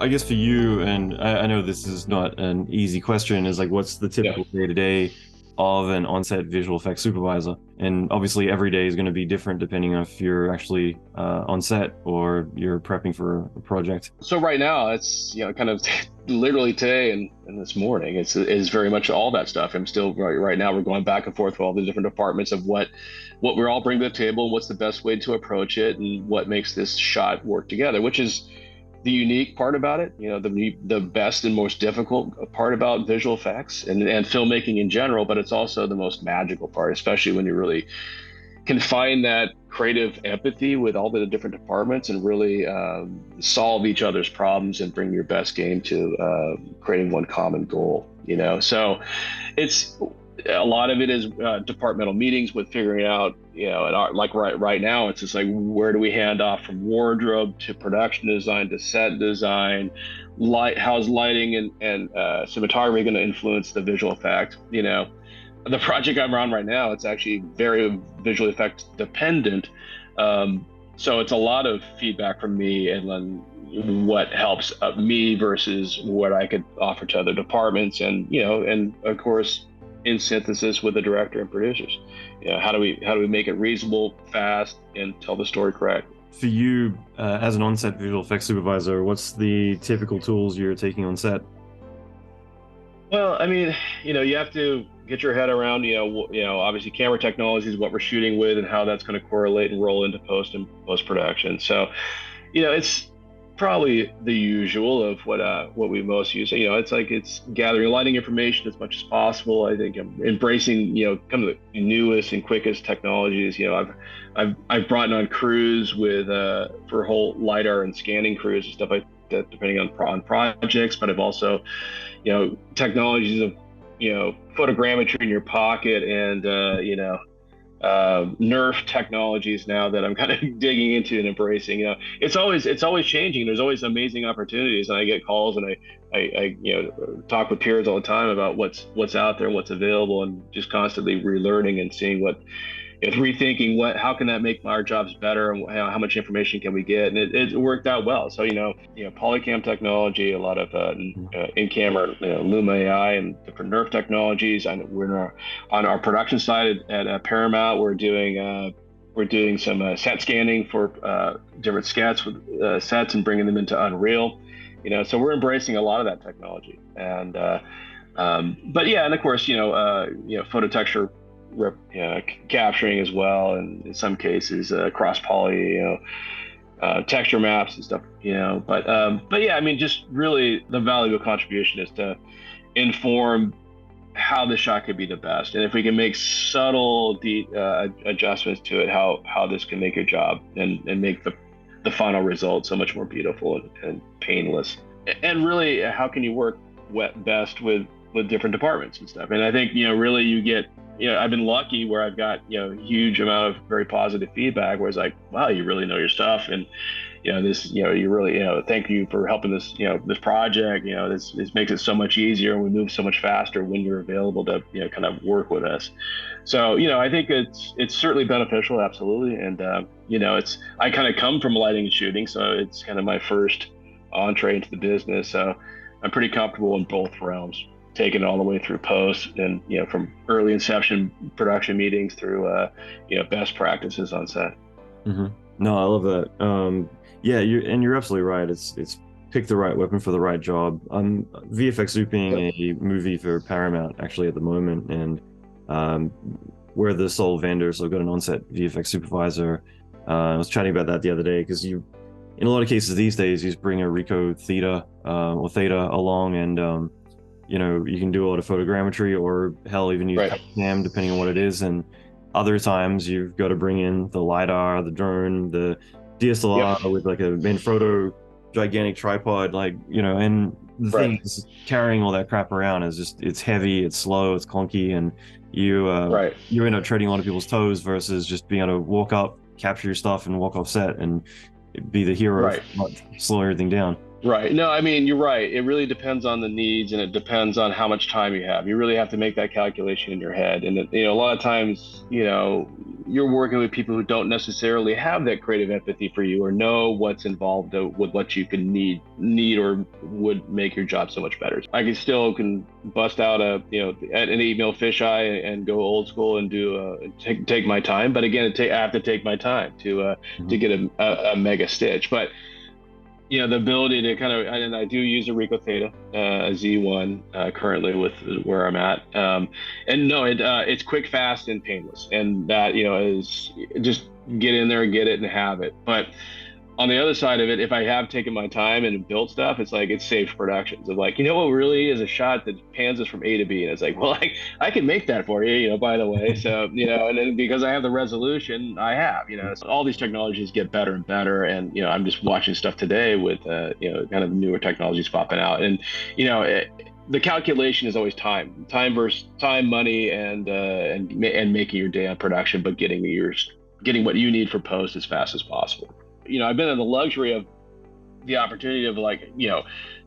I guess for you, and I know this is not an easy question, is like, what's the Yeah. typical day-to-day of an on-set visual effects supervisor? And obviously, every day is going to be different depending on if you're actually on set or you're prepping for a project. So right now it's kind of literally today and this morning it's very much all that stuff. I'm still right now we're going back and forth with all the different departments of what we're all bringing to the table and what's the best way to approach it and what makes this shot work together, which is the unique part about it, the best and most difficult part about visual effects and filmmaking in general, but it's also the most magical part, especially when you really can find that creative empathy with all the different departments and really solve each other's problems and bring your best game to creating one common goal. So it's a lot of it is departmental meetings with figuring out, and like right now, it's just like, where do we hand off from wardrobe to production design to set design, how's lighting and cinematography going to influence the visual effect, the project I'm on right now, it's actually very visual effects dependent. So it's a lot of feedback from me and then what helps me versus what I could offer to other departments, and of course, in synthesis with the director and producers. How do we make it reasonable, fast, and tell the story correct? For you, as an on-set visual effects supervisor, what's the typical tools you're taking on set? Well, I mean, you have to get your head around, obviously camera technology is what we're shooting with and how that's going to correlate and roll into post production. So, it's probably the usual of what we most use. It's like it's gathering lighting information as much as possible. I think I'm embracing, kind of the newest and quickest technologies. I've brought on crews with for whole lidar and scanning crews and stuff like that, depending on projects. But I've also technologies of, photogrammetry in your pocket and, nerf technologies now that I'm kind of digging into and embracing. It's always changing. There's always amazing opportunities, and I get calls and I talk with peers all the time about what's out there and what's available, and just constantly relearning and seeing rethinking how can that make our jobs better, and how much information can we get, and it worked out well. So polycam technology, a lot of in-camera, Luma AI and different nerf technologies. And on our production side at Paramount, we're doing some set scanning for different skets with sets and bringing them into Unreal. So we're embracing a lot of that technology. And but yeah, and of course, photo texture capturing as well, and in some cases cross poly, texture maps and stuff. But yeah, I mean, just really the valuable contribution is to inform how the shot could be the best, and if we can make subtle adjustments to it, how this can make your job and make the final result so much more beautiful and painless. And really, how can you work best with different departments and stuff? And I think really you get, I've been lucky where I've got huge amount of very positive feedback where it's like, wow, you really know your stuff, and this, you really, thank you for helping this, this project. This makes it so much easier, and we move so much faster when you're available to kind of work with us. So I think it's certainly beneficial, absolutely. And it's, I kind of come from lighting and shooting, so it's kind of my first entree into the business. So I'm pretty comfortable in both realms, taking it all the way through post, and from early inception production meetings through best practices on set. Hmm. No, I love that. Yeah, you're absolutely right. It's pick the right weapon for the right job. I'm VFX souping Yep. a movie for Paramount actually at the moment, and um, we're the sole vendor, so I've got an on-set VFX supervisor. I was chatting about that the other day because in a lot of cases these days, you just bring a Ricoh Theta or Theta along, and you can do a lot of photogrammetry, or hell, even use Right. cam depending on what it is. And other times you've got to bring in the lidar, the drone, the Yep. DSLR with like a Manfrotto gigantic tripod, and the Right. thing is carrying all that crap around is just, it's heavy, it's slow, it's clunky, and Right. you end up treading a lot of people's toes versus just being able to walk up, capture your stuff, and walk off set and be the hero for Right. not slowing everything down. Right. No, I mean, you're right. It really depends on the needs, and it depends on how much time you have. You really have to make that calculation in your head. And a lot of times, you're working with people who don't necessarily have that creative empathy for you or know what's involved with what you can need or would make your job so much better. I can bust out an 8 mil fisheye and go old school and take my time. But again, I have to take my time to get a mega stitch. But the ability to and I do use a Ricoh Theta, Z1 currently with where I'm at. And no, it's quick, fast, and painless. And that, is just get in there, get it, and have it. But on the other side of it, if I have taken my time and built stuff, it's like it saves productions. Of like, what really is a shot that pans us from A to B, and it's like, well, I can make that for you, by the way. So and then because I have the resolution, I have, so all these technologies get better and better, and I'm just watching stuff today with kind of newer technologies popping out, and the calculation is always time versus time, money, and making your day on production, but getting what you need for post as fast as possible. I've been in the luxury of the opportunity of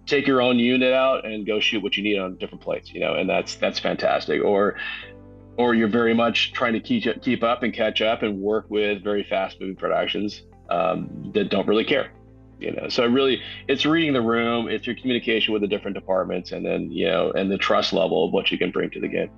take your own unit out and go shoot what you need on different plates, and that's fantastic. Or you're very much trying to keep up and catch up and work with very fast moving productions that don't really care, So really, it's reading the room, it's your communication with the different departments, and then and the trust level of what you can bring to the game.